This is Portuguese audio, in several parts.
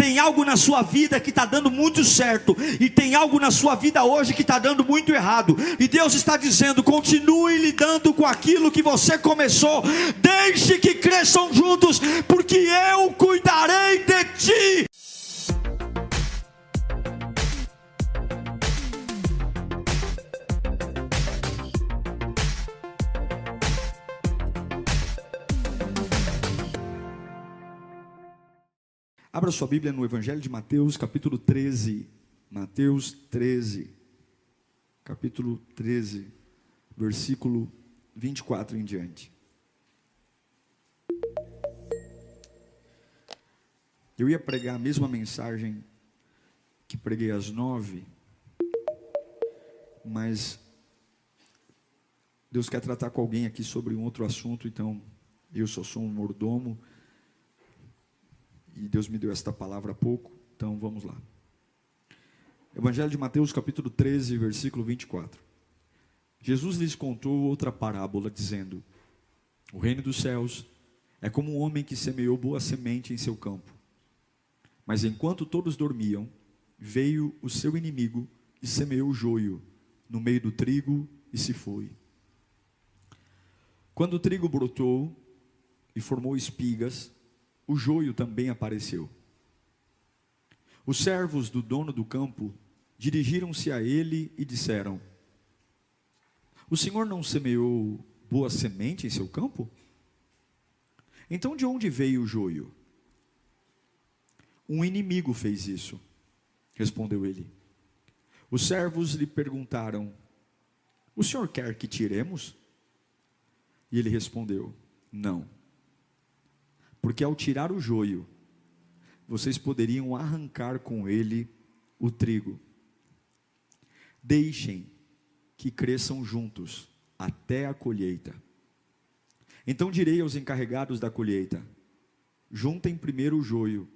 tem algo na sua vida que está dando muito certo, e tem algo na sua vida hoje que está dando muito errado, e Deus está dizendo: continue lidando com aquilo que você começou, deixe que cresçam juntos, porque eu cuidarei de ti. Abra sua Bíblia no Evangelho de Mateus, capítulo 13. Mateus 13, capítulo 13, versículo 24 em diante. Eu ia pregar a mesma mensagem que preguei às 9, mas Deus quer tratar com alguém aqui sobre um outro assunto, então eu só sou um mordomo. E Deus me deu esta palavra há pouco, então vamos lá. Evangelho de Mateus, capítulo 13, versículo 24. Jesus lhes contou outra parábola, dizendo: o reino dos céus é como um homem que semeou boa semente em seu campo. Mas enquanto todos dormiam, veio o seu inimigo e semeou o joio no meio do trigo e se foi. Quando o trigo brotou e formou espigas, o joio também apareceu. Os servos do dono do campo dirigiram-se a ele e disseram: o senhor não semeou boa semente em seu campo? Então de onde veio o joio? Um inimigo fez isso, respondeu ele. Os servos lhe perguntaram: o senhor quer que tiremos? E ele respondeu: não. Porque ao tirar o joio, vocês poderiam arrancar com ele o trigo. Deixem que cresçam juntos até a colheita. Então direi aos encarregados da colheita: juntem primeiro o joio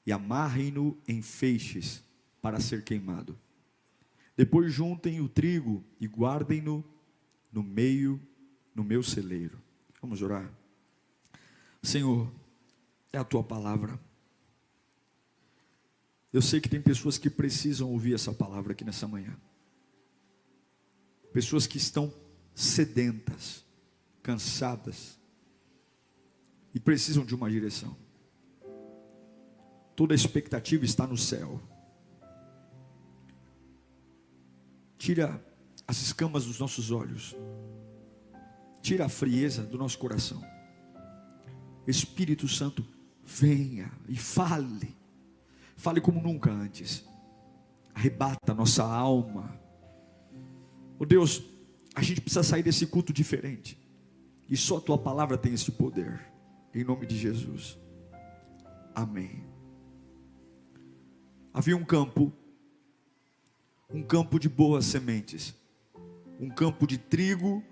e amarrem-no em feixes para ser queimado. Depois juntem o trigo e guardem-no no meu celeiro. Vamos orar. Senhor, é a tua palavra. Eu sei que tem pessoas que precisam ouvir essa palavra aqui nessa manhã. Pessoas que estão sedentas, cansadas e precisam de uma direção. Toda a expectativa está no céu. Tira as escamas dos nossos olhos. Tira a frieza do nosso coração. Espírito Santo, venha e fale. Fale como nunca antes. Arrebata a nossa alma. Oh Deus, a gente precisa sair desse culto diferente. E só a tua palavra tem esse poder. Em nome de Jesus. Amém. Havia um campo de boas sementes. Um campo de trigo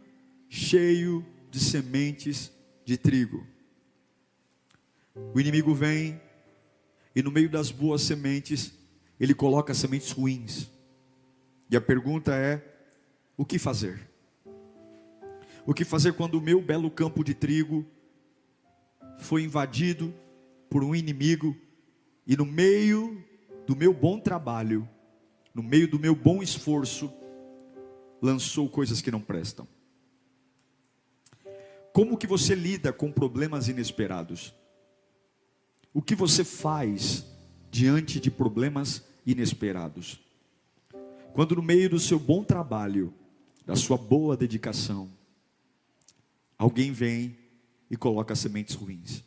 cheio de sementes de trigo. O inimigo vem e no meio das boas sementes, ele coloca sementes ruins. E a pergunta é: o que fazer? O que fazer quando o meu belo campo de trigo foi invadido por um inimigo e no meio do meu bom trabalho, no meio do meu bom esforço, lançou coisas que não prestam? Como que você lida com problemas inesperados? O que você faz diante de problemas inesperados? Quando no meio do seu bom trabalho, da sua boa dedicação, alguém vem e coloca sementes ruins.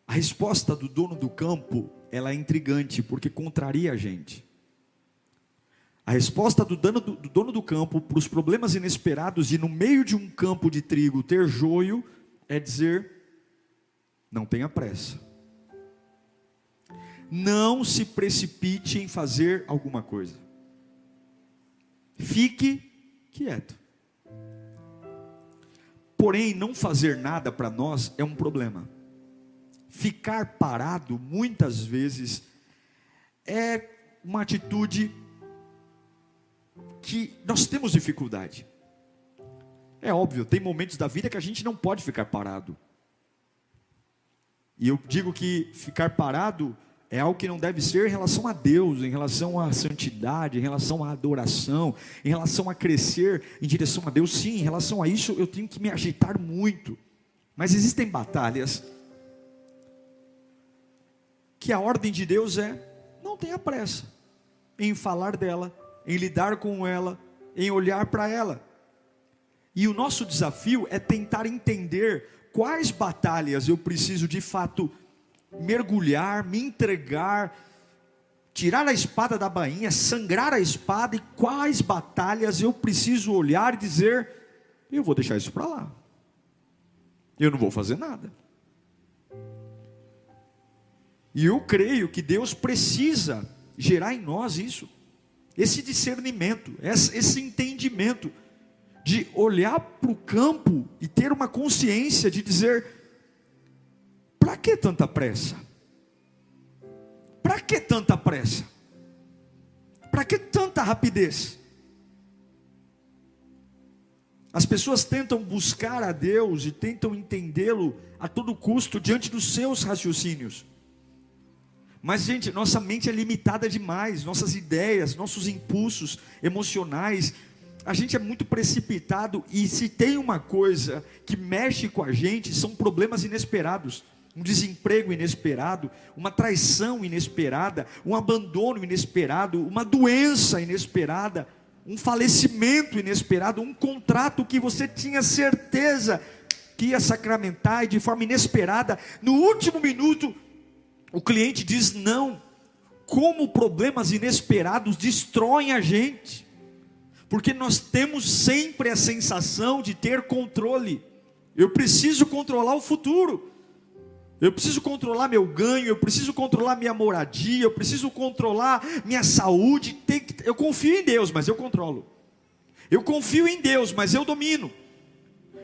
A resposta do dono do campo, ela é intrigante, porque contraria a gente. A resposta do dono do campo para os problemas inesperados e no meio de um campo de trigo ter joio, é dizer: não tenha pressa. Não se precipite em fazer alguma coisa. Fique quieto. Porém, não fazer nada para nós é um problema. Ficar parado, muitas vezes, é uma atitude que nós temos dificuldade. É óbvio, tem momentos da vida que a gente não pode ficar parado. E eu digo que ficar parado é algo que não deve ser em relação a Deus, em relação à santidade, em relação à adoração, em relação a crescer em direção a Deus. Sim, em relação a isso eu tenho que me agitar muito. Mas existem batalhas que a ordem de Deus é: não tenha pressa em falar dela, em lidar com ela, em olhar para ela. E o nosso desafio é tentar entender quais batalhas eu preciso de fato mergulhar, me entregar, tirar a espada da bainha, sangrar a espada, e quais batalhas eu preciso olhar e dizer: eu vou deixar isso para lá, eu não vou fazer nada. E eu creio que Deus precisa gerar em nós isso, esse discernimento, esse entendimento, de olhar para o campo e ter uma consciência de dizer: para que tanta pressa? Para que tanta pressa? Para que tanta rapidez? As pessoas tentam buscar a Deus e tentam entendê-lo a todo custo diante dos seus raciocínios. Mas, gente, nossa mente é limitada demais, nossas ideias, nossos impulsos emocionais, a gente é muito precipitado. E se tem uma coisa que mexe com a gente, são problemas inesperados. Um desemprego inesperado, uma traição inesperada, um abandono inesperado, uma doença inesperada, um falecimento inesperado, um contrato que você tinha certeza que ia sacramentar, e de forma inesperada, no último minuto, o cliente diz não. Como problemas inesperados destroem a gente, porque nós temos sempre a sensação de ter controle. Eu preciso controlar o futuro, eu preciso controlar meu ganho, eu preciso controlar minha moradia, eu preciso controlar minha saúde. Eu confio em Deus, mas eu controlo. Eu confio em Deus, mas eu domino.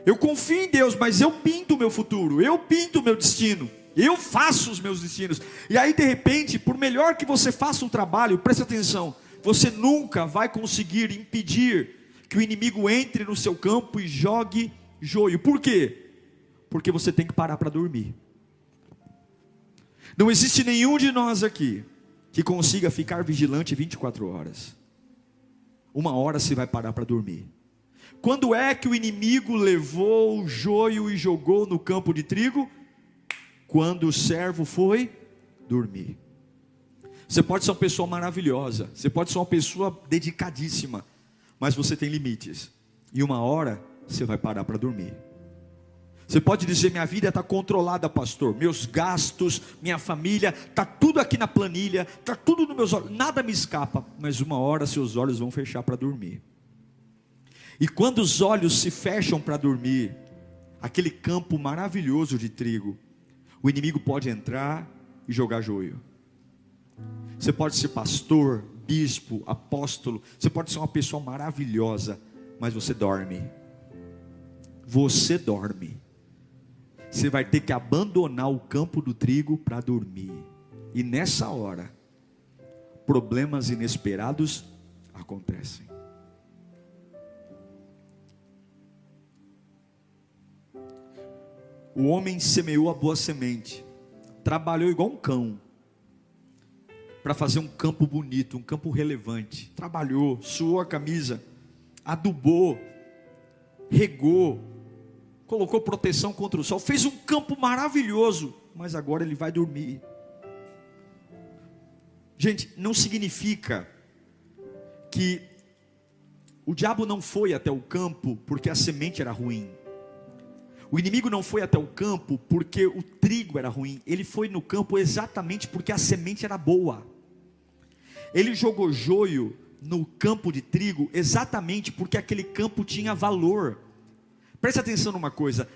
Eu confio em Deus, mas eu pinto o meu futuro, eu pinto o meu destino, eu faço os meus destinos. E aí, de repente, por melhor que você faça o trabalho, preste atenção, você nunca vai conseguir impedir que o inimigo entre no seu campo e jogue joio. Por quê? Porque você tem que parar para dormir. Não existe nenhum de nós aqui que consiga ficar vigilante 24 horas. Uma hora você vai parar para dormir. Quando é que o inimigo levou o joio e jogou no campo de trigo? Quando o servo foi dormir. Você pode ser uma pessoa maravilhosa, você pode ser uma pessoa dedicadíssima, mas você tem limites. E uma hora você vai parar para dormir. Você pode dizer: minha vida está controlada, pastor, meus gastos, minha família, está tudo aqui na planilha, está tudo nos meus olhos, nada me escapa. Mas uma hora seus olhos vão fechar para dormir. E quando os olhos se fecham para dormir, aquele campo maravilhoso de trigo, o inimigo pode entrar e jogar joio. Você pode ser pastor, bispo, apóstolo, você pode ser uma pessoa maravilhosa, mas você dorme. Você dorme. Você vai ter que abandonar o campo do trigo para dormir. E nessa hora, problemas inesperados acontecem. O homem semeou a boa semente, trabalhou igual um cão, para fazer um campo bonito, um campo relevante. Trabalhou, suou a camisa, adubou, regou, colocou proteção contra o sol, fez um campo maravilhoso, mas agora ele vai dormir. Gente, não significa que o diabo não foi até o campo porque a semente era ruim. O inimigo não foi até o campo porque o trigo era ruim. Ele foi no campo exatamente porque a semente era boa. Ele jogou joio no campo de trigo exatamente porque aquele campo tinha valor. Preste atenção numa coisa: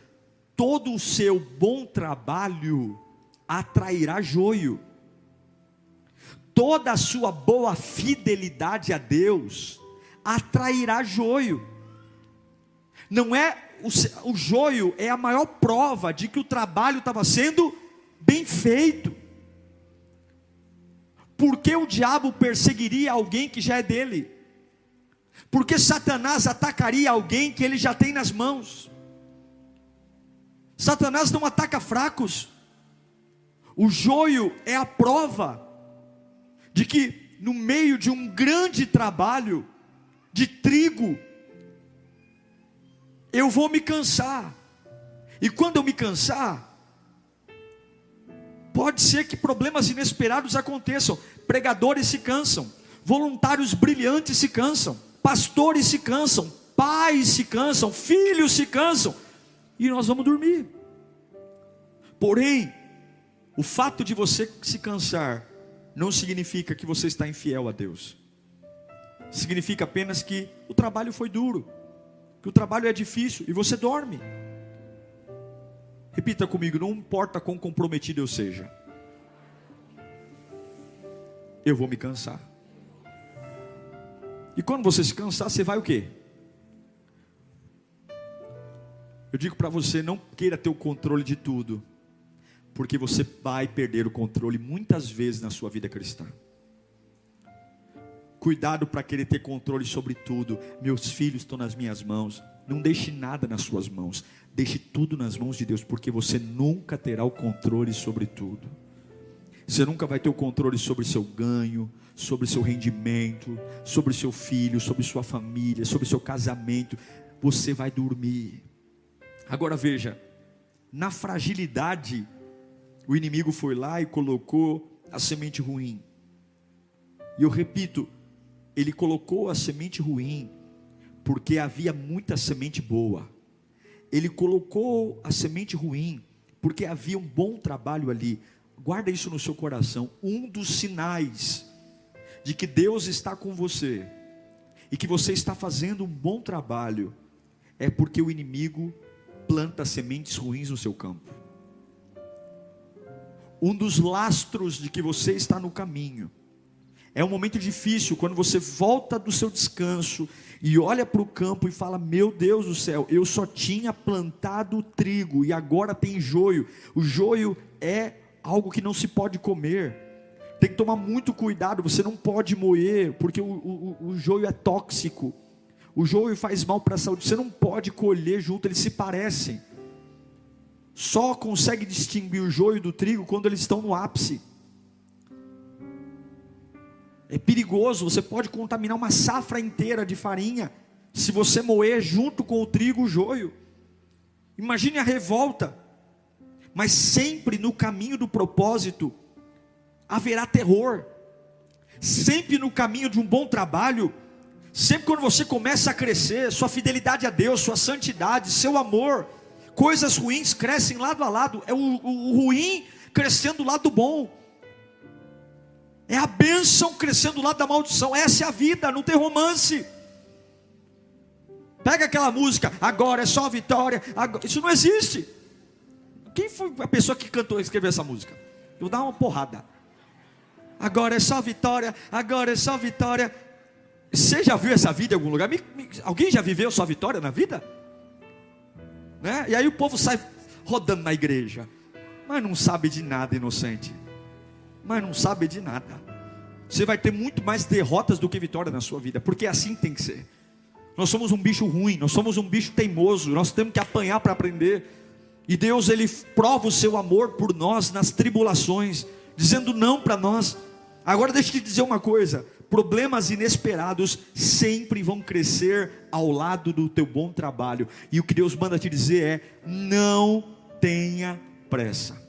todo o seu bom trabalho atrairá joio. Toda a sua boa fidelidade a Deus atrairá joio. Não é o joio é a maior prova de que o trabalho estava sendo bem feito. Por que o diabo perseguiria alguém que já é dele? Por que Satanás atacaria alguém que ele já tem nas mãos? Satanás não ataca fracos. O joio é a prova de que no meio de um grande trabalho de trigo, eu vou me cansar. E quando eu me cansar, pode ser que problemas inesperados aconteçam. Pregadores se cansam, voluntários brilhantes se cansam, pastores se cansam, pais se cansam, filhos se cansam, e nós vamos dormir. Porém, o fato de você se cansar não significa que você está infiel a Deus. Significa apenas que o trabalho foi duro, que o trabalho é difícil e você dorme. Repita comigo: não importa quão comprometido eu seja, eu vou me cansar. E quando você se cansar, você vai o quê? Eu digo para você, não queira ter o controle de tudo, porque você vai perder o controle muitas vezes na sua vida cristã. Cuidado para querer ter controle sobre tudo. Meus filhos estão nas minhas mãos. Não deixe nada nas suas mãos, deixe tudo nas mãos de Deus, porque você nunca terá o controle sobre tudo. Você nunca vai ter o controle sobre seu ganho, sobre seu rendimento, sobre seu filho, sobre sua família, sobre seu casamento. Você vai dormir. Agora veja, na fragilidade, o inimigo foi lá e colocou a semente ruim. E eu repito, ele colocou a semente ruim porque havia muita semente boa. Ele colocou a semente ruim porque havia um bom trabalho ali. Guarda isso no seu coração. Um dos sinais de que Deus está com você e que você está fazendo um bom trabalho é porque o inimigo planta sementes ruins no seu campo. Um dos lastros de que você está no caminho é um momento difícil, quando você volta do seu descanso e olha para o campo e fala: meu Deus do céu, eu só tinha plantado trigo e agora tem joio. O joio é algo que não se pode comer. Tem que tomar muito cuidado, você não pode moer, porque o joio é tóxico. O joio faz mal para a saúde, você não pode colher junto, eles se parecem. Só consegue distinguir o joio do trigo quando eles estão no ápice. É perigoso, você pode contaminar uma safra inteira de farinha, se você moer junto com o trigo o joio. Imagine a revolta. Mas sempre no caminho do propósito haverá terror. Sempre no caminho de um bom trabalho, sempre quando você começa a crescer, sua fidelidade a Deus, sua santidade, seu amor, coisas ruins crescem lado a lado. É o ruim crescendo do lado do bom, é a bênção crescendo do lado da maldição. Essa é a vida, não tem romance. Pega aquela música, agora é só vitória, agora... isso não existe. Quem foi a pessoa que cantou e escreveu essa música? Eu vou dar uma porrada. Agora é só vitória, agora é só vitória. Você já viu essa vida em algum lugar? Alguém já viveu só vitória na vida? Né? E aí o povo sai rodando na igreja, mas não sabe de nada, inocente. Mas não sabe de nada. Você vai ter muito mais derrotas do que vitória na sua vida, porque assim tem que ser. Nós somos um bicho ruim, nós somos um bicho teimoso, nós temos que apanhar para aprender. E Deus, Ele prova o seu amor por nós nas tribulações, dizendo não para nós. Agora deixa eu te dizer uma coisa: problemas inesperados sempre vão crescer ao lado do teu bom trabalho. E o que Deus manda te dizer é: não tenha pressa.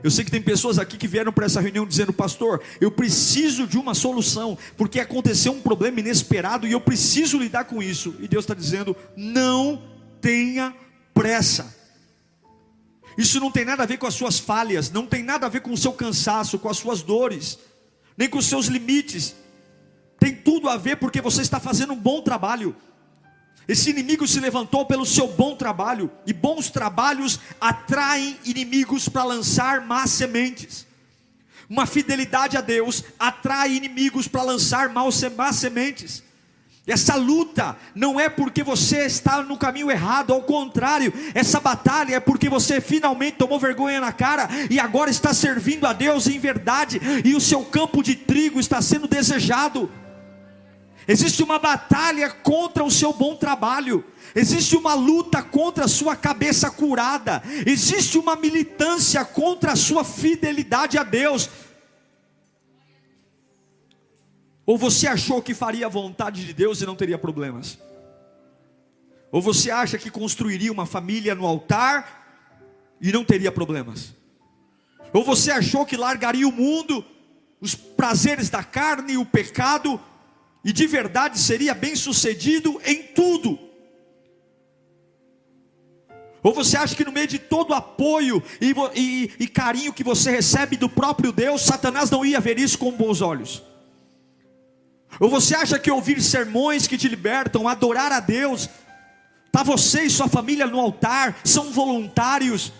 Eu sei que tem pessoas aqui que vieram para essa reunião dizendo: pastor, eu preciso de uma solução, porque aconteceu um problema inesperado e eu preciso lidar com isso. E Deus está dizendo: não tenha pressa. Isso não tem nada a ver com as suas falhas, não tem nada a ver com o seu cansaço, com as suas dores, nem com os seus limites. Tem tudo a ver porque você está fazendo um bom trabalho. Esse inimigo se levantou pelo seu bom trabalho, e bons trabalhos atraem inimigos para lançar más sementes. Uma fidelidade a Deus atrai inimigos para lançar más sementes. Essa luta não é porque você está no caminho errado, ao contrário, essa batalha é porque você finalmente tomou vergonha na cara e agora está servindo a Deus em verdade, e o seu campo de trigo está sendo desejado. Existe uma batalha contra o seu bom trabalho. Existe uma luta contra a sua cabeça curada. Existe uma militância contra a sua fidelidade a Deus. Ou você achou que faria a vontade de Deus e não teria problemas? Ou você acha que construiria uma família no altar e não teria problemas? Ou você achou que largaria o mundo, os prazeres da carne e o pecado, e de verdade seria bem sucedido em tudo? Ou você acha que no meio de todo o apoio e carinho que você recebe do próprio Deus, Satanás não ia ver isso com bons olhos? Ou você acha que ouvir sermões que te libertam, adorar a Deus, tá você e sua família no altar, são voluntários,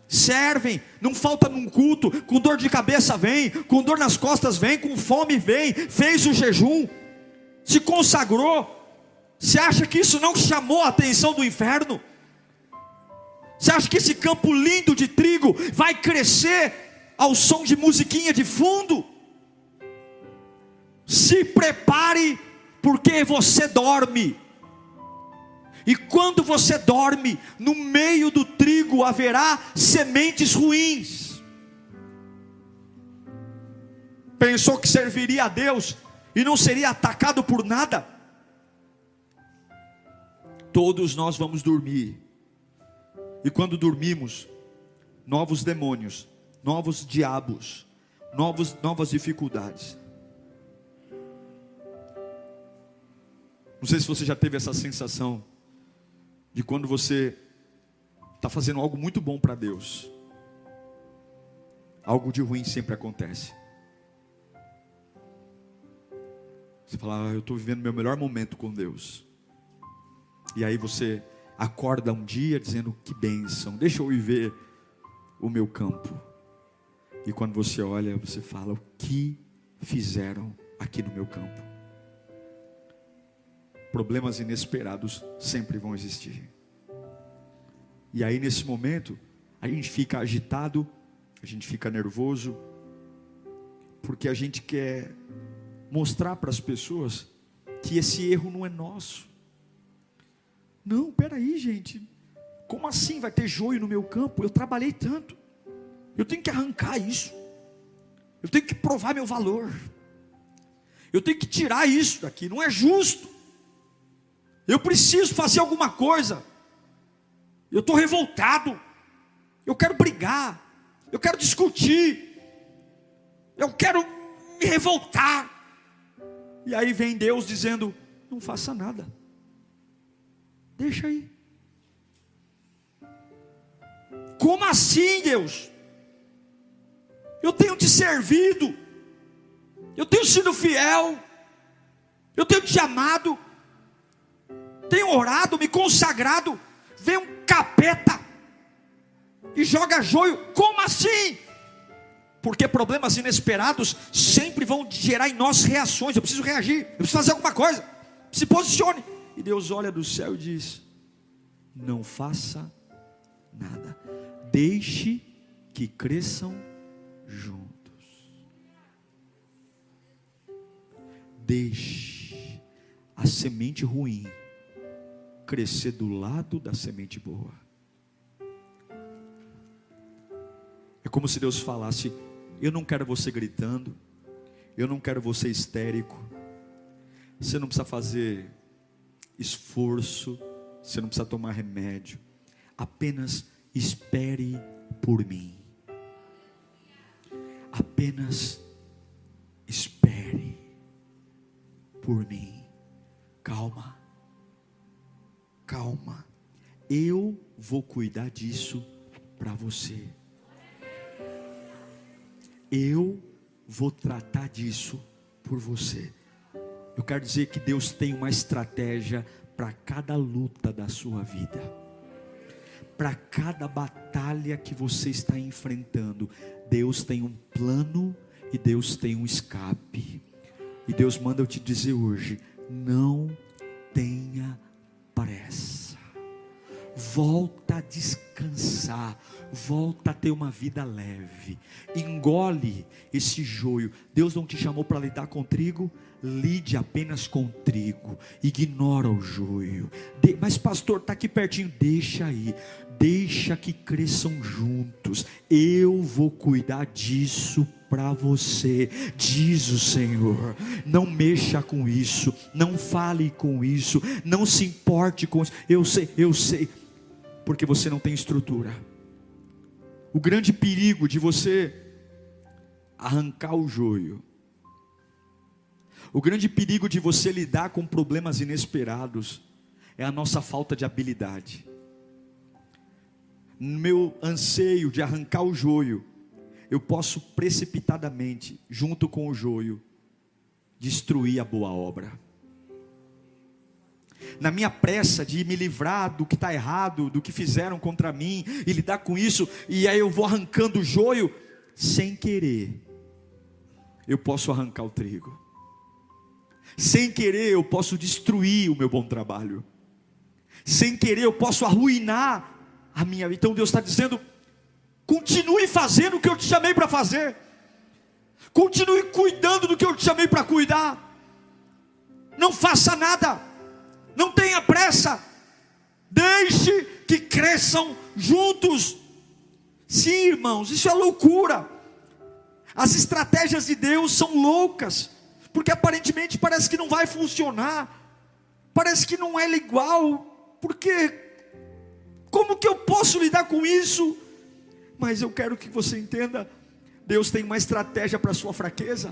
servem, não falta num culto, com dor de cabeça vem, com dor nas costas vem, com fome vem, fez o jejum, se consagrou? Você acha que isso não chamou a atenção do inferno? Você acha que esse campo lindo de trigo vai crescer ao som de musiquinha de fundo? Se prepare, porque você dorme. E quando você dorme, no meio do trigo haverá sementes ruins. Pensou que serviria a Deus e não seria atacado por nada? Todos nós vamos dormir. E quando dormimos, novos demônios, novos diabos, novas dificuldades. Não sei se você já teve essa sensação de quando você está fazendo algo muito bom para Deus, algo de ruim sempre acontece. Você fala, eu estou vivendo meu melhor momento com Deus. E aí você acorda um dia dizendo, que bênção, deixa eu viver o meu campo. E quando você olha, você fala, o que fizeram aqui no meu campo? Problemas inesperados sempre vão existir. E aí nesse momento, a gente fica agitado, a gente fica nervoso, porque a gente quer mostrar para as pessoas que esse erro não é nosso. Não, peraí gente, como assim vai ter joio no meu campo? Eu trabalhei tanto, eu tenho que arrancar isso, eu tenho que provar meu valor, eu tenho que tirar isso daqui, não é justo. Eu preciso fazer alguma coisa. Eu estou revoltado. Eu quero brigar. Eu quero discutir. Eu quero me revoltar. E aí vem Deus dizendo, não faça nada. Deixa aí. Como assim, Deus? Eu tenho te servido. Eu tenho sido fiel. Eu tenho te amado. Tenho orado, me consagrado. Vem um capeta e joga joio. Como assim? Porque problemas inesperados sempre vão gerar em nós reações. Eu preciso reagir, eu preciso fazer alguma coisa. Se posicione. E Deus olha do céu e diz, não faça nada, deixe que cresçam juntos. Deixe a semente ruim crescer do lado da semente boa. É como se Deus falasse, eu não quero você gritando, eu não quero você histérico, você não precisa fazer esforço, você não precisa tomar remédio, apenas espere por mim. Apenas espere por mim. Calma. Calma, eu vou cuidar disso para você. Eu vou tratar disso por você. Eu quero dizer que Deus tem uma estratégia para cada luta da sua vida. Para cada batalha que você está enfrentando, Deus tem um plano e Deus tem um escape. E Deus manda eu te dizer hoje, não tenha pressa. volta a descansar, volta a ter uma vida leve, engole esse joio. Deus não te chamou para lidar com trigo? Lide apenas com trigo, ignora o joio. Mas pastor, está aqui pertinho, deixa aí, deixa que cresçam juntos, eu vou cuidar disso para você, diz o Senhor. Não mexa com isso, não fale com isso, não se importe com isso. Eu sei, porque você não tem estrutura. O grande perigo de você arrancar o joio, o grande perigo de você lidar com problemas inesperados, é a nossa falta de habilidade. No meu anseio de arrancar o joio, eu posso precipitadamente, junto com o joio, destruir a boa obra. Na minha pressa de me livrar do que está errado, do que fizeram contra mim, e lidar com isso, e aí eu vou arrancando o joio, sem querer, eu posso arrancar o trigo. Sem querer eu posso destruir o meu bom trabalho. Sem querer eu posso arruinar a minha vida. Então Deus está dizendo: continue fazendo o que eu te chamei para fazer. Continue cuidando do que eu te chamei para cuidar. Não faça nada. Não tenha pressa. Deixe que cresçam juntos. Sim, irmãos, isso é loucura. As estratégias de Deus são loucas, porque aparentemente parece que não vai funcionar, parece que não é igual, porque como que eu posso lidar com isso? Mas eu quero que você entenda, Deus tem uma estratégia para a sua fraqueza,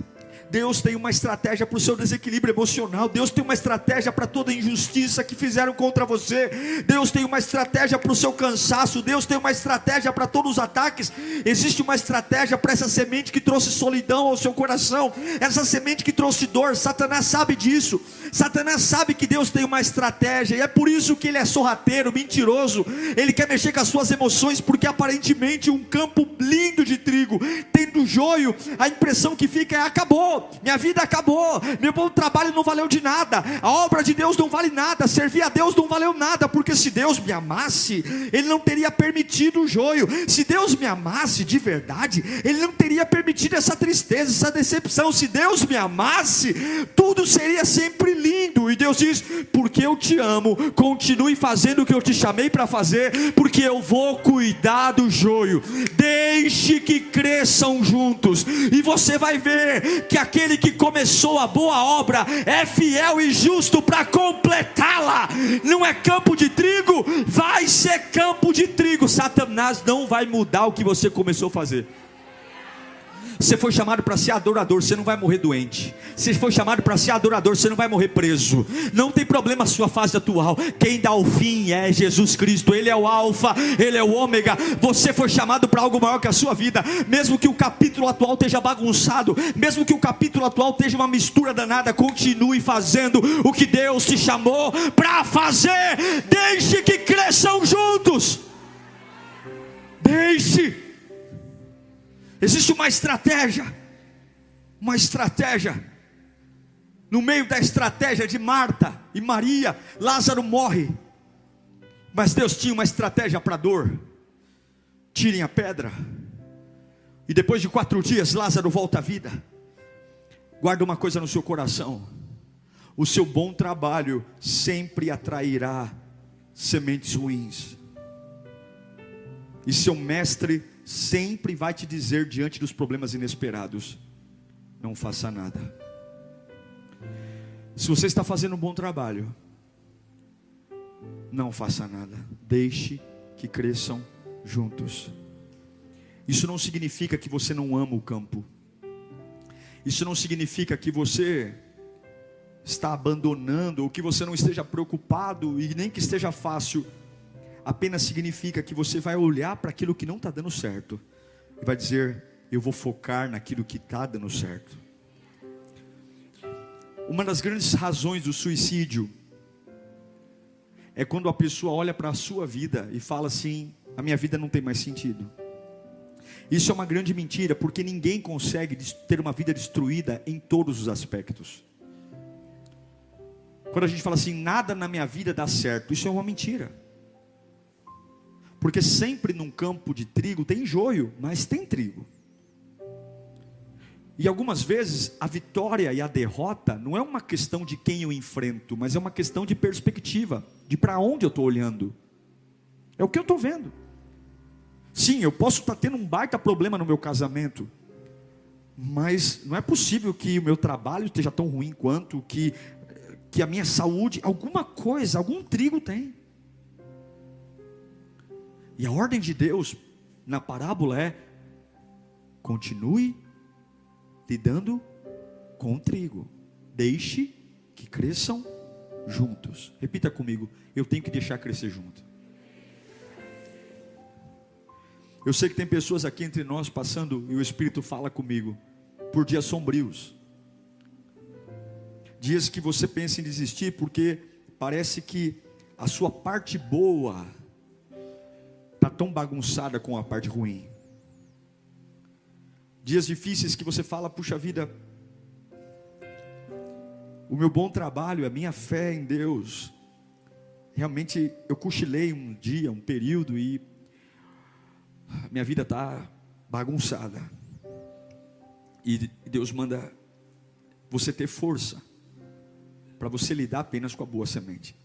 Deus tem uma estratégia para o seu desequilíbrio emocional, Deus tem uma estratégia para toda injustiça que fizeram contra você, Deus tem uma estratégia para o seu cansaço, Deus tem uma estratégia para todos os ataques. Existe uma estratégia para essa semente que trouxe solidão ao seu coração, essa semente que trouxe dor. Satanás sabe disso, Satanás sabe que Deus tem uma estratégia, e é por isso que ele é sorrateiro, mentiroso. Ele quer mexer com as suas emoções, porque aparentemente um campo lindo de trigo, tendo joio, a impressão que fica é: acabou, minha vida acabou, meu bom trabalho não valeu de nada, a obra de Deus não vale nada, servir a Deus não valeu nada, porque se Deus me amasse, Ele não teria permitido o joio. Se Deus me amasse de verdade, Ele não teria permitido essa tristeza, essa decepção. Se Deus me amasse, tudo seria sempre lindo. E Deus diz: porque eu te amo, continue fazendo o que eu te chamei para fazer, porque eu vou cuidar do joio. Deixe que cresçam juntos, e você vai ver que aquele que começou a boa obra é fiel e justo para completá-la. Não é campo de trigo, vai ser campo de trigo. Satanás não vai mudar o que você começou a fazer. Você foi chamado para ser adorador, você não vai morrer doente. Você foi chamado para ser adorador, você não vai morrer preso. Não tem problema a sua fase atual. Quem dá o fim é Jesus Cristo. Ele é o alfa, Ele é o ômega. Você foi chamado para algo maior que a sua vida. Mesmo que o capítulo atual esteja bagunçado, mesmo que o capítulo atual esteja uma mistura danada, continue fazendo o que Deus te chamou para fazer. Deixe que cresçam juntos. Deixe. Existe uma estratégia. No meio da estratégia de Marta e Maria, Lázaro morre. Mas Deus tinha uma estratégia para a dor. Tirem a pedra. E depois de 4 dias, Lázaro volta à vida. Guarda uma coisa no seu coração: o seu bom trabalho sempre atrairá sementes ruins. E seu mestre sempre vai te dizer, diante dos problemas inesperados: não faça nada. Se você está fazendo um bom trabalho, não faça nada. Deixe que cresçam juntos. Isso não significa que você não ama o campo. Isso não significa que você está abandonando, ou que você não esteja preocupado, e nem que esteja fácil. Apenas significa que você vai olhar para aquilo que não está dando certo e vai dizer: eu vou focar naquilo que está dando certo. Uma das grandes razões do suicídio é quando a pessoa olha para a sua vida e fala assim: a minha vida não tem mais sentido. Isso é uma grande mentira, porque ninguém consegue ter uma vida destruída em todos os aspectos. Quando a gente fala assim: nada na minha vida dá certo, isso é uma mentira. Porque sempre num campo de trigo tem joio, mas tem trigo. E algumas vezes a vitória e a derrota não é uma questão de quem eu enfrento, mas é uma questão de perspectiva, de para onde eu estou olhando. É o que eu estou vendo. Sim, eu posso estar tendo um baita problema no meu casamento, mas não é possível que o meu trabalho esteja tão ruim quanto, que a minha saúde, alguma coisa, algum trigo tem. E a ordem de Deus na parábola é: continue lidando com o trigo, deixe que cresçam juntos. Repita comigo: eu tenho que deixar crescer junto. Eu sei que tem pessoas aqui entre nós passando, e o Espírito fala comigo, por dias sombrios, dias que você pensa em desistir, porque parece que a sua parte boa está tão bagunçada com a parte ruim. Dias difíceis que você fala: puxa vida, o meu bom trabalho, a minha fé em Deus, realmente eu cochilei um dia, um período, e minha vida está bagunçada. E Deus manda você ter força para você lidar apenas com a boa semente.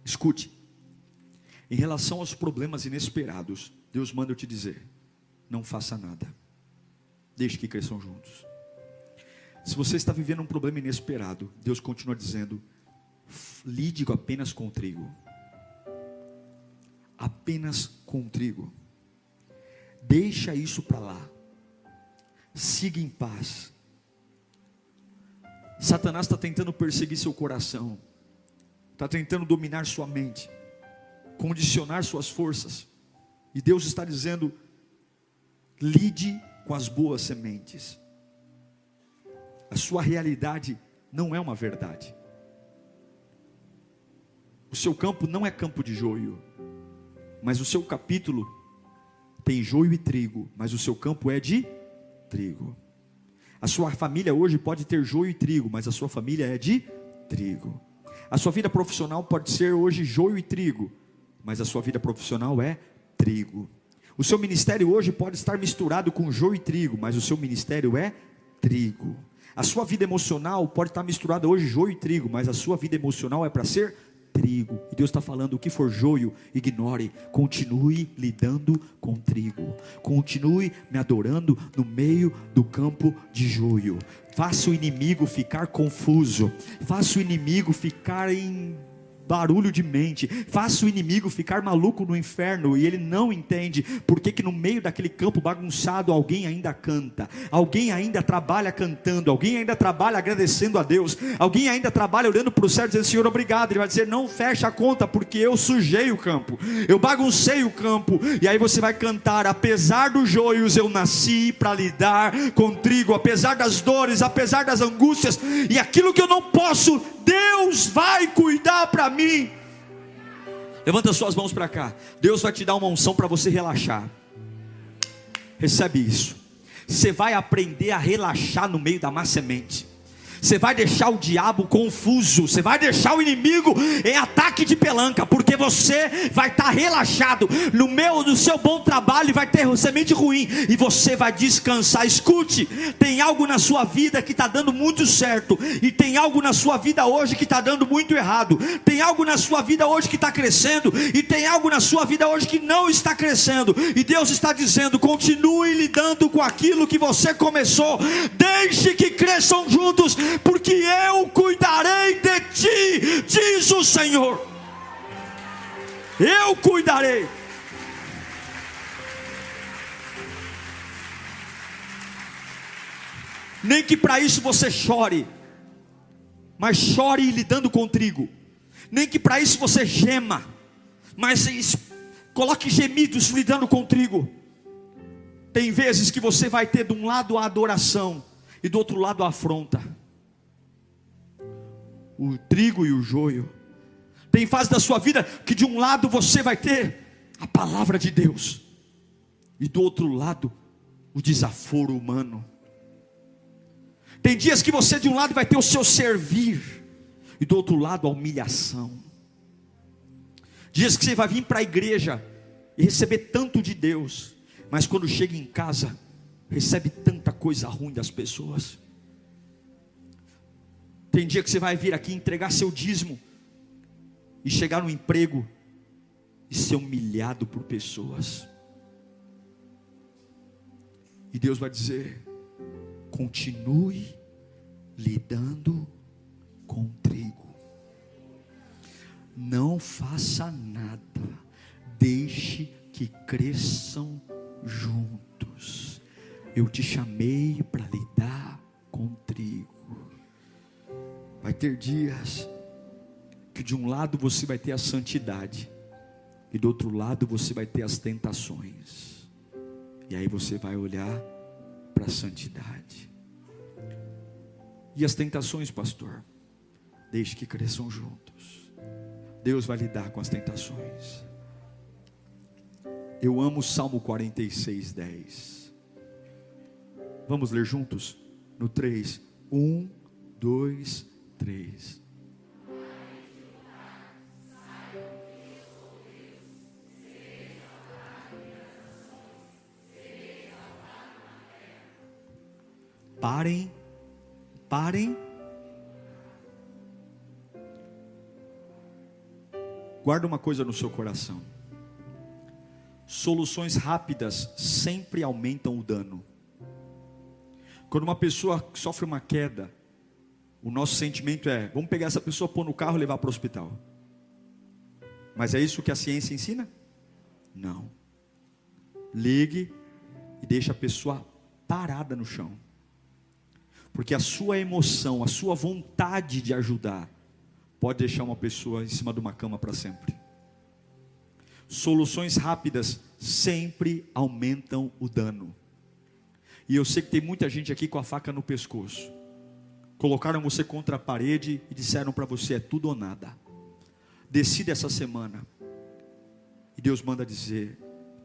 Escute, em relação aos problemas inesperados, Deus manda eu te dizer: não faça nada, deixe que cresçam juntos. Se você está vivendo um problema inesperado, Deus continua dizendo: lide apenas com o trigo, apenas com o trigo, deixa isso para lá, siga em paz. Satanás está tentando perseguir seu coração, está tentando dominar sua mente, condicionar suas forças, e Deus está dizendo: lide com as boas sementes. A sua realidade não é uma verdade. O seu campo não é campo de joio, mas o seu capítulo tem joio e trigo, mas o seu campo é de trigo. A sua família hoje pode ter joio e trigo, mas a sua família é de trigo. A sua vida profissional pode ser hoje joio e trigo, mas a sua vida profissional é trigo. O seu ministério hoje pode estar misturado com joio e trigo, mas o seu ministério é trigo. A sua vida emocional pode estar misturada hoje joio e trigo, mas a sua vida emocional é para ser trigo. E Deus está falando: o que for joio, ignore, continue lidando com trigo, continue me adorando no meio do campo de joio. Faça o inimigo ficar confuso, faça o inimigo ficar em barulho de mente, faça o inimigo ficar maluco no inferno, e ele não entende porque que no meio daquele campo bagunçado alguém ainda canta, alguém ainda trabalha cantando, alguém ainda trabalha agradecendo a Deus, alguém ainda trabalha olhando para o céu dizendo: Senhor, obrigado. Ele vai dizer: não fecha a conta, porque eu sujei o campo, eu baguncei o campo. E aí você vai cantar: apesar dos joios eu nasci para lidar com trigo, apesar das dores, apesar das angústias, e aquilo que eu não posso, Deus vai cuidar para mim. Levanta suas mãos para cá. Deus vai te dar uma unção para você relaxar. Recebe isso. Você vai aprender a relaxar no meio da má semente. Você vai deixar o diabo confuso, você vai deixar o inimigo em ataque de pelanca, porque você vai estar relaxado no seu bom trabalho, e vai ter semente ruim, e você vai descansar. Escute, tem algo na sua vida que está dando muito certo, e tem algo na sua vida hoje que está dando muito errado. Tem algo na sua vida hoje que está crescendo, e tem algo na sua vida hoje que não está crescendo, e Deus está dizendo: continue lidando com aquilo que você começou, deixe que cresçam juntos, porque eu cuidarei de ti, diz o Senhor. Eu cuidarei. Nem que para isso você chore, mas chore lidando com o trigo. Nem que para isso você gema, mas coloque gemidos lidando com o trigo. Tem vezes que você vai ter de um lado a adoração e do outro lado a afronta, o trigo e o joio. Tem fase da sua vida que de um lado você vai ter a palavra de Deus, e do outro lado o desaforo humano. Tem dias que você de um lado vai ter o seu servir, e do outro lado a humilhação. Dias que você vai vir para a igreja e receber tanto de Deus, mas quando chega em casa, recebe tanta coisa ruim das pessoas. Tem dia que você vai vir aqui entregar seu dízimo, e chegar no emprego, e ser humilhado por pessoas. E Deus vai dizer: continue lidando com o trigo. Não faça nada, deixe que cresçam juntos. Eu te chamei para lidar com o trigo. Vai ter dias que de um lado você vai ter a santidade, e do outro lado você vai ter as tentações. E aí você vai olhar para a santidade. E as tentações, pastor? Deixe que cresçam juntos. Deus vai lidar com as tentações. Eu amo o Salmo 46:10. Vamos ler juntos? No 3. 1, 2, 3. Parem. Guarda uma coisa no seu coração: soluções rápidas sempre aumentam o dano. Quando uma pessoa sofre uma queda, o nosso sentimento é: vamos pegar essa pessoa, pôr no carro e levar para o hospital. Mas é isso que a ciência ensina? Não. Ligue e deixe a pessoa parada no chão, porque a sua emoção, a sua vontade de ajudar, pode deixar uma pessoa em cima de uma cama para sempre. Soluções rápidas sempre aumentam o dano. E eu sei que tem muita gente aqui com a faca no pescoço. Colocaram você contra a parede e disseram para você: é tudo ou nada. Decida essa semana. E Deus manda dizer: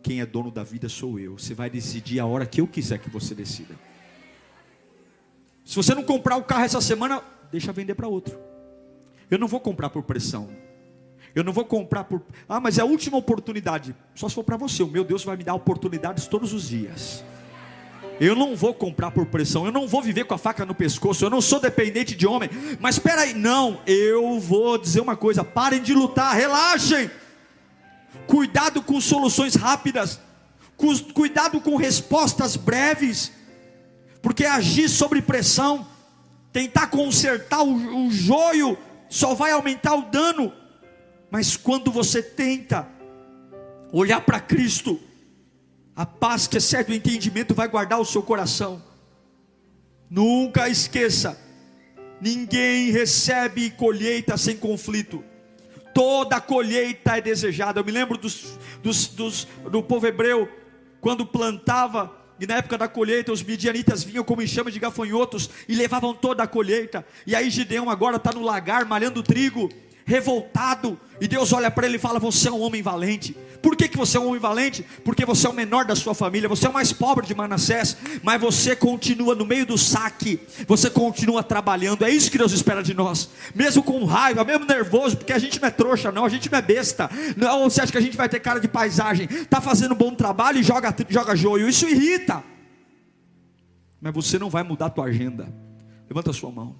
quem é dono da vida sou eu. Você vai decidir a hora que eu quiser que você decida. Se você não comprar o carro essa semana, deixa vender para outro. Eu não vou comprar por pressão. Eu não vou comprar por... mas é a última oportunidade. Só se for para você. O meu Deus vai me dar oportunidades todos os dias. Eu não vou comprar por pressão. Eu não vou viver com a faca no pescoço. Eu não sou dependente de homem. Mas espera aí, não. Eu vou dizer uma coisa: parem de lutar, relaxem. Cuidado com soluções rápidas. Cuidado com respostas breves. Porque agir sob pressão, tentar consertar o joio, só vai aumentar o dano. Mas quando você tenta olhar para Cristo, a paz que excede o entendimento vai guardar o seu coração. Nunca esqueça: ninguém recebe colheita sem conflito. Toda colheita é desejada. Eu me lembro do povo hebreu, quando plantava, e na época da colheita os midianitas vinham como enxame de gafanhotos e levavam toda a colheita. E aí Gideão agora está no lagar malhando trigo, revoltado, e Deus olha para ele e fala: você é um homem valente. Por que você é um homem valente? Porque você é o menor da sua família, você é o mais pobre de Manassés, mas você continua no meio do saque, você continua trabalhando. É isso que Deus espera de nós, mesmo com raiva, mesmo nervoso, porque a gente não é trouxa não, a gente não é besta não. Você acha que a gente vai ter cara de paisagem? Está fazendo um bom trabalho e joga joio, isso irrita. Mas você não vai mudar a tua agenda. Levanta a sua mão.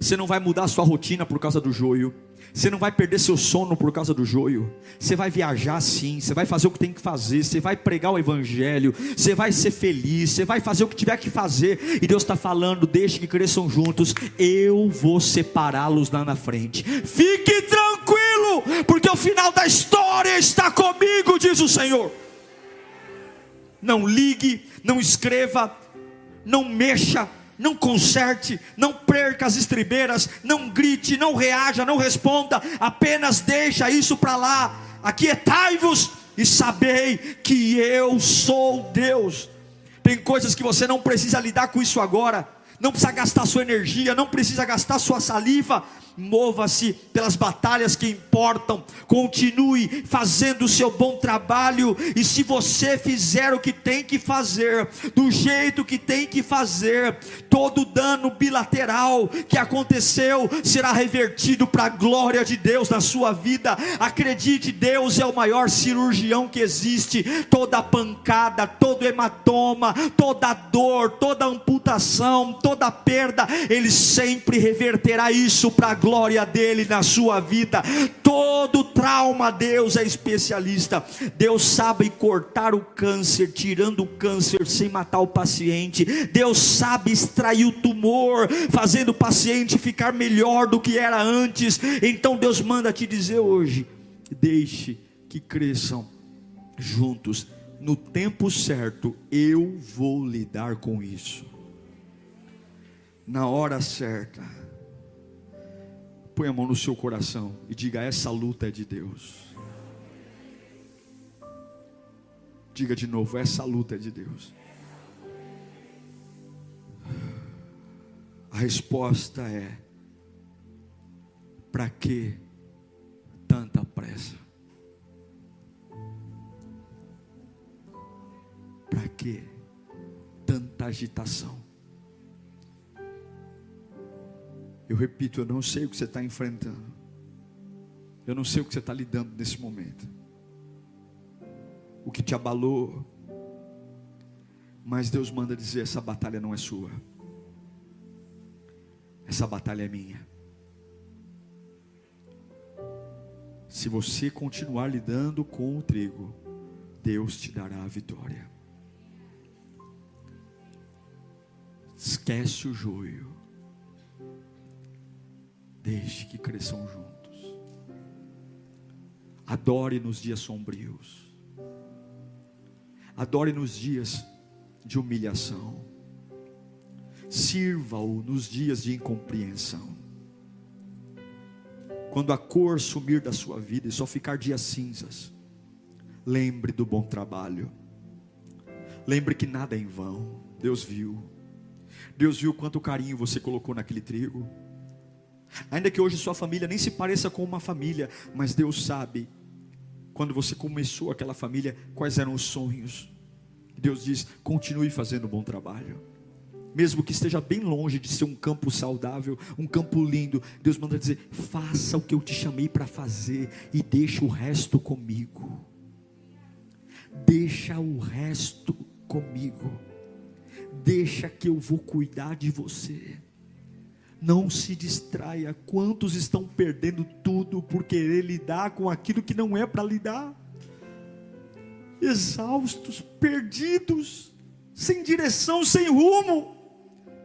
Você não vai mudar a sua rotina por causa do joio. Você não vai perder seu sono por causa do joio. Você vai viajar sim, você vai fazer o que tem que fazer, você vai pregar o evangelho, você vai ser feliz, você vai fazer o que tiver que fazer. E Deus está falando: deixe que cresçam juntos, eu vou separá-los lá na frente. Fique tranquilo, porque o final da história está comigo, diz o Senhor. Não ligue, não escreva, não mexa, não conserte, não perca as estribeiras, não grite, não reaja, não responda, apenas deixa isso para lá. Aquietai-vos e sabei que eu sou Deus. Tem coisas que você não precisa lidar com isso agora. não precisa gastar sua energia, não precisa gastar sua saliva. Mova-se pelas batalhas que importam, continue fazendo o seu bom trabalho, e se você fizer o que tem que fazer, do jeito que tem que fazer, todo dano bilateral que aconteceu será revertido para a glória de Deus na sua vida. Acredite, Deus é o maior cirurgião que existe. Toda pancada, todo hematoma, toda dor, toda amputação, toda perda, Ele sempre reverterá isso para a glória dele na sua vida. Todo trauma, Deus é especialista. Deus sabe cortar o câncer, tirando o câncer sem matar o paciente. Deus sabe extrair o tumor, fazendo o paciente ficar melhor do que era antes. Então Deus manda te dizer hoje: deixe que cresçam juntos. No tempo certo eu vou lidar com isso. Na hora certa. Põe a mão no seu coração e diga: essa luta é de Deus. Diga de novo: essa luta é de Deus. A resposta é: para que tanta pressa? Para que tanta agitação? Eu repito, eu não sei o que você está enfrentando. Eu não sei o que você está lidando nesse momento. O que te abalou. Mas Deus manda dizer: essa batalha não é sua. Essa batalha é minha. Se você continuar lidando com o trigo, Deus te dará a vitória. Esquece o joio. Deixe que cresçam juntos. Adore nos dias sombrios. Adore nos dias de humilhação. Sirva-o nos dias de incompreensão. Quando a cor sumir da sua vida e só ficar dias cinzas, lembre do bom trabalho. Lembre que nada é em vão. Deus viu. Deus viu quanto carinho você colocou naquele trigo. Ainda que hoje sua família nem se pareça com uma família, mas Deus sabe, quando você começou aquela família, quais eram os sonhos. Deus diz: continue fazendo um bom trabalho. Mesmo que esteja bem longe de ser um campo saudável, um campo lindo, Deus manda dizer: faça o que eu te chamei para fazer e deixa o resto comigo. Deixa o resto comigo. Deixa que eu vou cuidar de você. Não se distraia. Quantos estão perdendo tudo por querer lidar com aquilo que não é para lidar? Exaustos, perdidos, sem direção, sem rumo.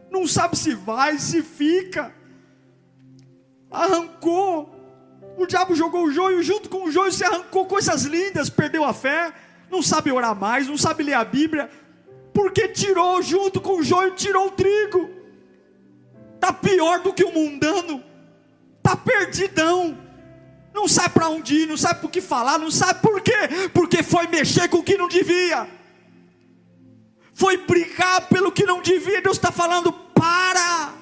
Não sabe se vai, se fica. Arrancou. O diabo jogou o joio, junto com o joio se arrancou coisas lindas. Perdeu a fé, não sabe orar mais, não sabe ler a Bíblia, porque tirou junto com o joio, tirou o trigo. Está pior do que o mundano, está perdidão, não sabe para onde ir, não sabe por que falar, não sabe por quê, porque foi mexer com o que não devia, foi brigar pelo que não devia. Deus está falando: para,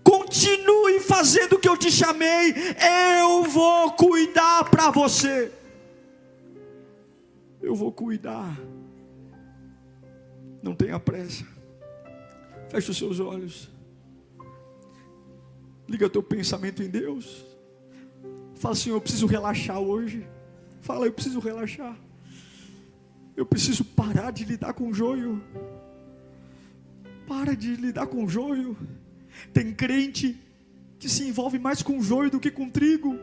continue fazendo o que eu te chamei, eu vou cuidar para você, eu vou cuidar. Não tenha pressa, feche os seus olhos. Liga teu pensamento em Deus. Fala: Senhor, eu preciso relaxar hoje. Fala: eu preciso relaxar. Eu preciso parar de lidar com o joio. Para de lidar com o joio. Tem crente que se envolve mais com o joio do que com o trigo.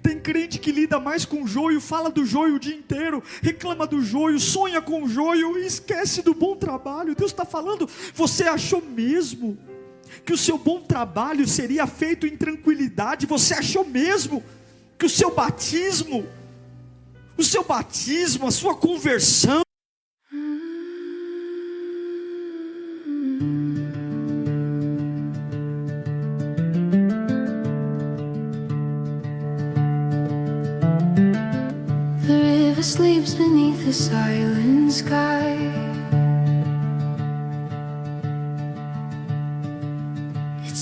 Tem crente que lida mais com o joio, fala do joio o dia inteiro, reclama do joio, sonha com o joio e esquece do bom trabalho. Deus está falando: você achou mesmo que o seu bom trabalho seria feito em tranquilidade? Você achou mesmo que o seu batismo, a sua conversão, The river sleeps beneath the silent sky.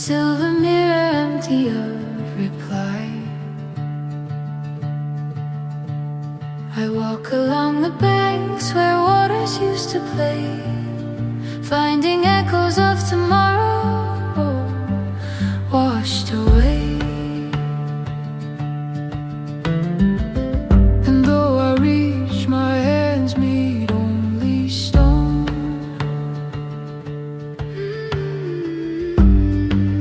silver mirror empty of reply. I walk along the banks where waters used to play, finding echoes of tomorrow washed away. And though I reach, my hands meet only stone.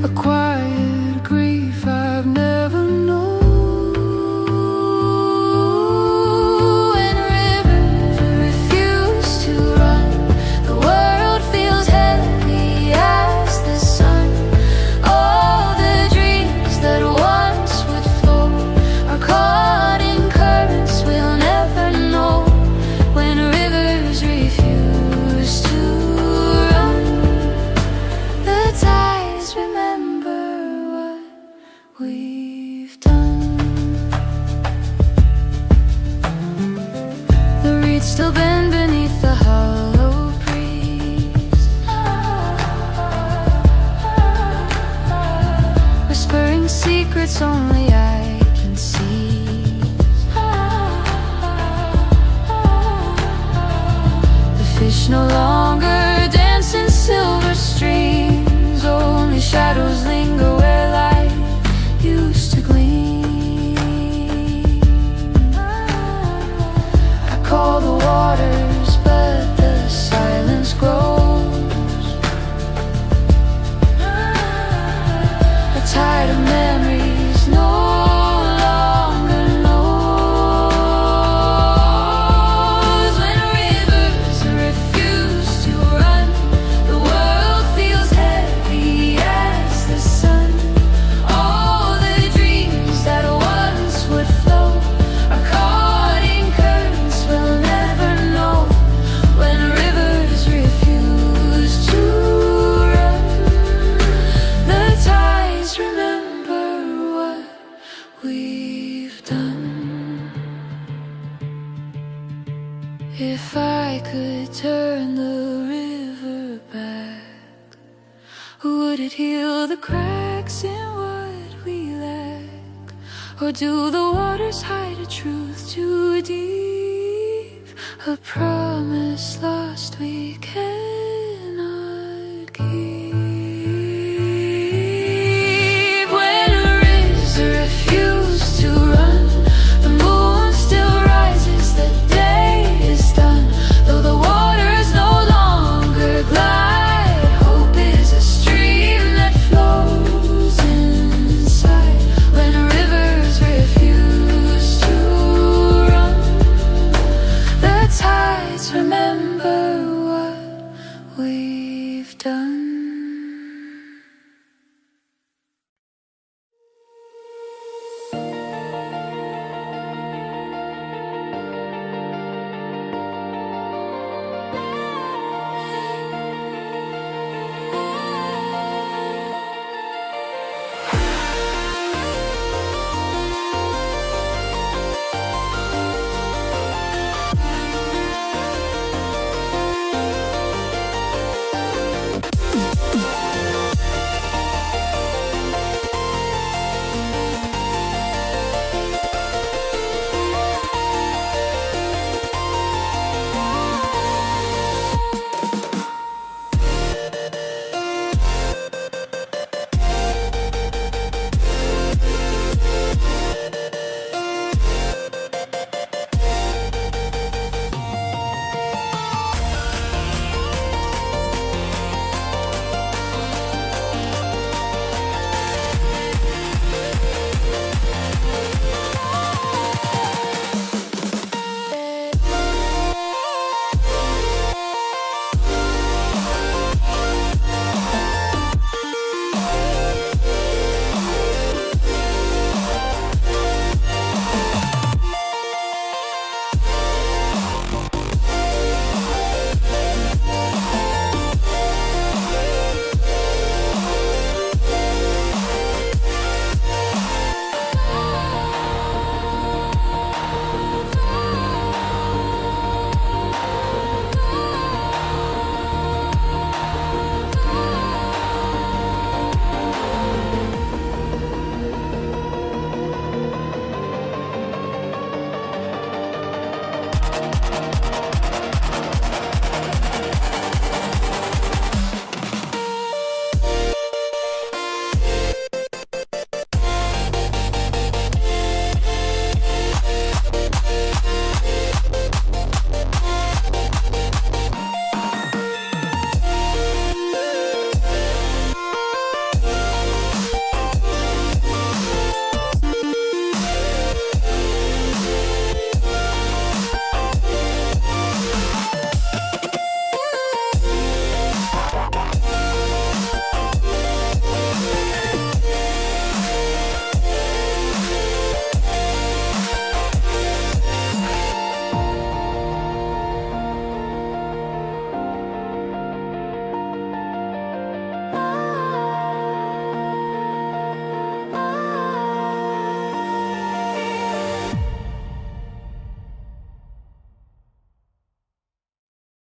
A quiet grief I've never known. When rivers refuse to run, the world feels heavy as the sun. All the dreams that once would flow are caught in currents we'll never know. When rivers refuse to run, the tides remember what we've done. The reeds still bend beneath the hollow breeze, whispering secrets only I can see. The fish no longer dance in silver streams, only shadows linger where light used to gleam. I call the waters, but the silence grows. A tide of memories no longer knows. When rivers refuse to run, the world feels heavy as the sun. All the dreams that once would flow are caught in currents we'll never know. When rivers refuse to run, the tides remember what we've done. If I could turn the river back, would it heal the cracks in what we lack? Or do the waters hide a truth too deep, a promise lost?